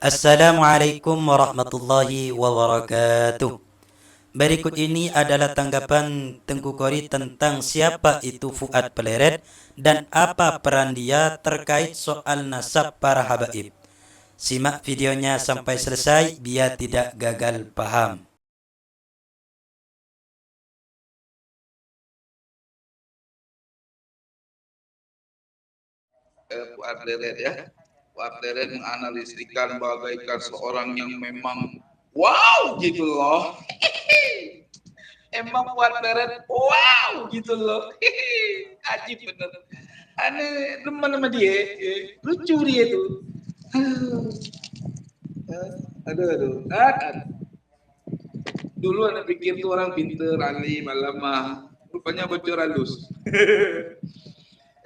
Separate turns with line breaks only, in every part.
Assalamualaikum warahmatullahi wabarakatuh. Berikut ini adalah tanggapan Tengku Kori tentang siapa itu Fuad Peleret dan apa peran dia terkait soal nasab para habaib. Simak videonya sampai selesai biar tidak gagal paham.
Fuad Deret ya. Fuad Deret menganalisikan bagaikan seorang yang memang wow gitu loh. Emang Fuad Deret wow gitu loh. Ajib bener. Aneh teman sama dia, lucu dia tuh. Aduh. Dulu anak pikir tuh orang pinter, alim, alamah. Rupanya bocor halus.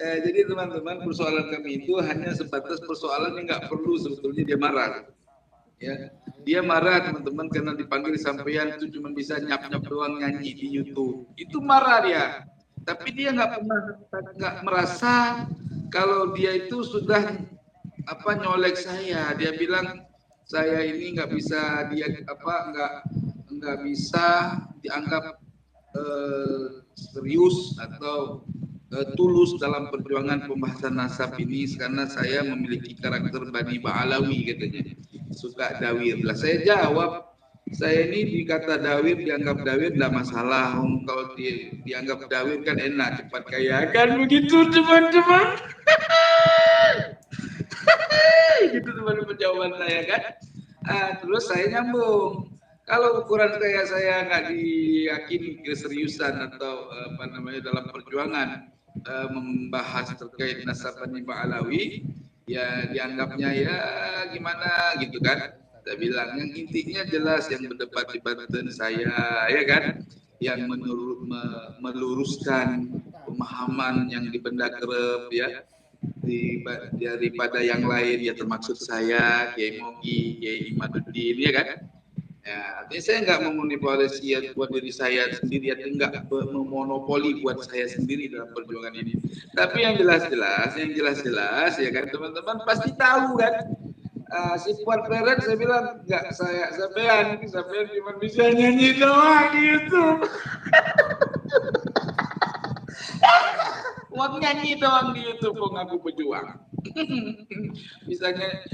Jadi teman-teman, persoalan kami itu hanya sebatas persoalan yang nggak perlu sebetulnya dia marah. Ya, dia marah teman-teman karena dipanggil sampean itu cuma bisa nyap-nyap doang nyanyi di YouTube. Itu marah dia. Tapi dia nggak merasa kalau dia itu sudah nyolek saya. Dia bilang saya ini nggak bisa nggak bisa dianggap serius atau tulus dalam perjuangan pembahasan nasab ini karena saya memiliki karakter Bani Ba'alawi katanya, suka dawir lah. Saya jawab, saya ini dikata dawir, dianggap dawir tidak masalah. Kalau dianggap dawir kan enak, cepat kaya kan, begitu teman-teman. Gitu teman-teman jawaban saya kan. Terus saya nyambung, kalau ukuran saya nggak diyakini keseriusan atau dalam perjuangan membahas terkait nasab Bani Ba'alawi, ya dianggapnya ya gimana gitu kan. Saya bilang yang intinya jelas yang berdebat di Banten saya, ya kan, yang meluruskan pemahaman yang dibendakerep ya daripada yang lain ya, termasuk saya, Kiai Mogi, Kiai Imaduddin, ya kan. Ya, artinya saya nggak memonopolisi buat diri saya sendiri, atau nggak memonopoli buat saya sendiri dalam perjuangan ini. Tapi yang jelas ya kan, teman-teman pasti tahu kan. Si Fuad Pleret saya bilang nggak, sampean cuma bisa nyanyi doang di YouTube. Mau nyanyi doang di YouTube kok ngaku pejuang. Misalnya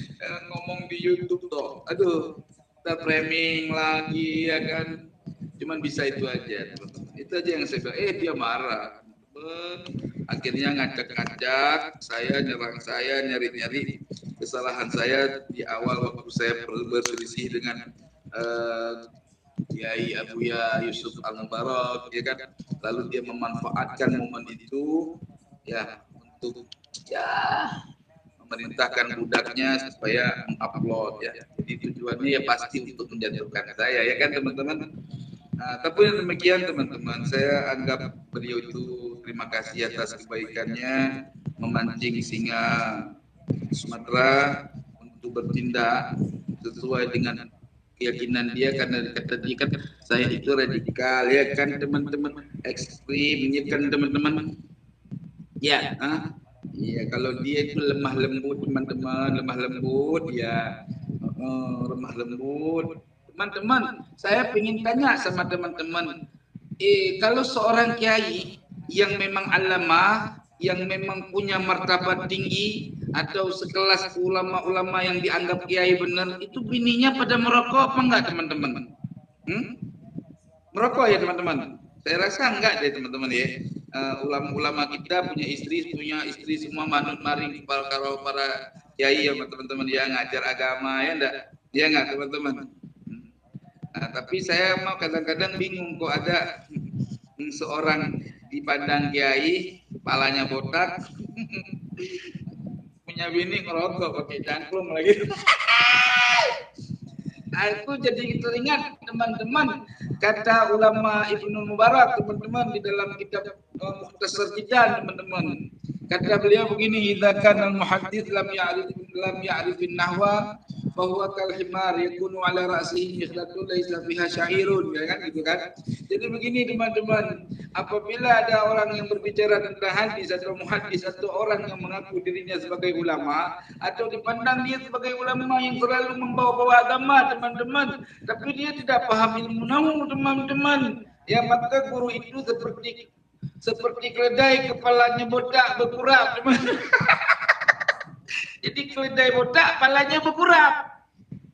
ngomong di YouTube toh, aduh, kita framing lagi ya kan, cuman bisa itu aja. Itu aja yang saya bilang. Dia marah, akhirnya ngajak saya, nyerang saya, nyari kesalahan saya di awal waktu saya berselisih dengan Kiai Abuya Yusuf Al-Mubarak, ya kan. Lalu dia memanfaatkan momen itu ya untuk memerintahkan budaknya supaya mengupload ya. Jadi tujuannya ya pasti untuk menjatuhkan saya, ya kan teman-teman. Tapi demikian teman-teman, saya anggap beliau itu terima kasih atas kebaikannya memancing singa Sumatera untuk bertindak sesuai dengan keyakinan dia, karena kata dia kan saya itu radikal, ya kan teman-teman, ekstrim, ya kan teman-teman. Ya, iya, kalau dia itu lemah lembut teman-teman, lemah lembut ya, lemah lembut. Teman-teman, saya ingin tanya sama teman-teman, kalau seorang kiai yang memang alama, yang memang punya martabat tinggi, atau sekelas ulama-ulama yang dianggap kiai benar, itu bininya pada merokok apa enggak teman-teman? Merokok ya teman-teman? Saya rasa enggak deh teman-teman ya. Ulama-ulama kita punya istri semua manut maring para kiai ya teman-teman, ya ngajar agama, ya enggak? Ya enggak teman-teman? Tapi saya mau kadang-kadang bingung kok ada seorang dipandang kiai, kepalanya botak, punya bini ngerokok pakai cangklung lagi. Aku jadi teringat teman-teman kata ulama Ibnu Mubarak teman-teman di dalam kitab Mukhtasar Jidan teman-teman. Kata beliau begini, idza kana al-muhaddits lam ya'rifin nahwa fa huwa kal himar yakunu ala ra'sihi mikhdatu laisa fiha sya'irun, ya kan gitu kan. Jadi begini teman-teman, Apabila ada orang yang berbicara tentang hadis atau muhaddis atau orang yang mengaku dirinya sebagai ulama atau dipandang dia sebagai ulama yang selalu membawa-bawa agama, teman-teman, tapi dia tidak paham ilmu nahwu, teman-teman, ya maka guru itu seperti keledai kepalanya botak berkurap, teman. Jadi keledai botak kepalanya berkurap.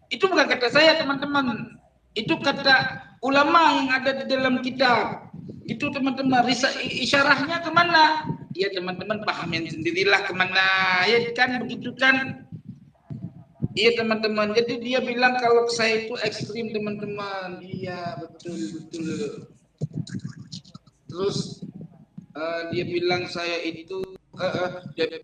Itu bukan kata saya, teman-teman. Itu kata ulama yang ada di dalam kitab. Itu teman-teman, isyarahnya kemana? Ya teman-teman pahamin sendirilah kemana. Ya kan begitu kan? Iya teman-teman. Jadi dia bilang kalau saya itu ekstrim, teman-teman. Iya betul. Terus dia bilang saya itu dia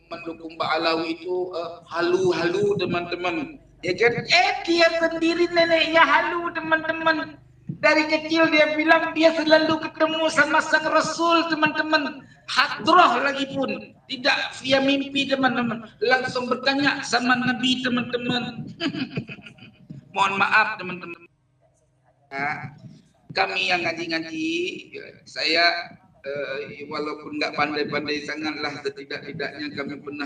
mendukung Pak Alawi itu halu-halu, teman-teman. Ya kan? Dia sendiri neneknya halu, teman-teman. Dari kecil dia bilang dia selalu ketemu sama sang Rasul, teman-teman. Hadroh lagi pun, tidak via mimpi, teman-teman. Langsung bertanya sama Nabi, teman-teman. Mohon maaf, teman-teman. Ya, kami yang ngaji-ngaji, saya walaupun nggak pandai-pandai sangatlah, setidak-tidaknya kami pernah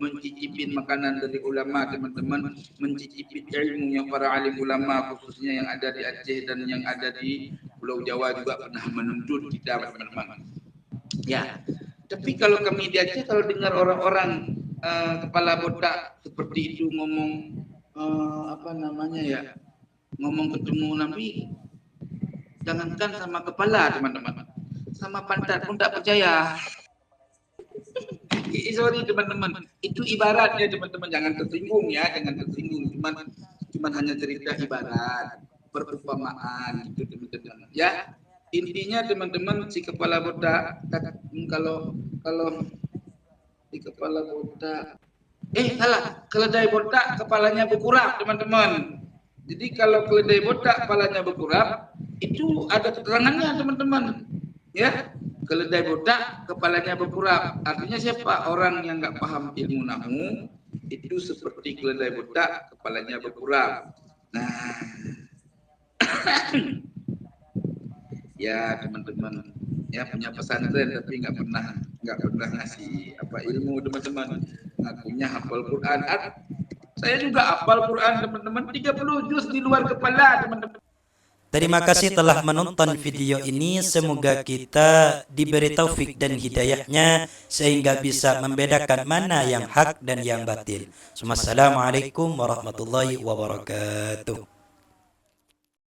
mencicipin makanan dari ulama, teman-teman, mencicipi ilmunya para alim ulama, khususnya yang ada di Aceh dan yang ada di Pulau Jawa juga pernah menuntut kita, teman-teman. Ya, tapi kalau kami di Aceh, kalau dengar orang-orang kepala botak seperti itu ngomong ngomong ketemu Nabi, jangankan sama kepala, teman-teman, sama pantat pun tak percaya. Sorry teman-teman, itu ibaratnya, teman-teman, jangan tersinggung ya, jangan tersinggung, cuman hanya cerita ibarat, perumpamaan gitu, teman-teman. Ya, intinya teman-teman, si kepala botak, kalau si kepala botak, keledai botak kepalanya berkurap, teman-teman. Jadi kalau keledai botak kepalanya berkurap, itu ada keterangannya, teman-teman. Ya, keledai botak kepalanya berkurap. Artinya siapa? Orang yang nggak paham ilmu nahwu itu seperti keledai botak kepalanya berkurap. Nah, ya teman-teman, ya punya pesantren tapi nggak pernah ngasih ilmu, teman-teman. Ngakunya hafal Quran. Saya juga hafal Quran, teman-teman, 30 juz di luar kepala, teman-teman.
Terima kasih telah menonton video ini. Semoga kita diberi taufik dan hidayahnya sehingga bisa membedakan mana yang hak dan yang batil. Wassalamualaikum warahmatullahi wabarakatuh.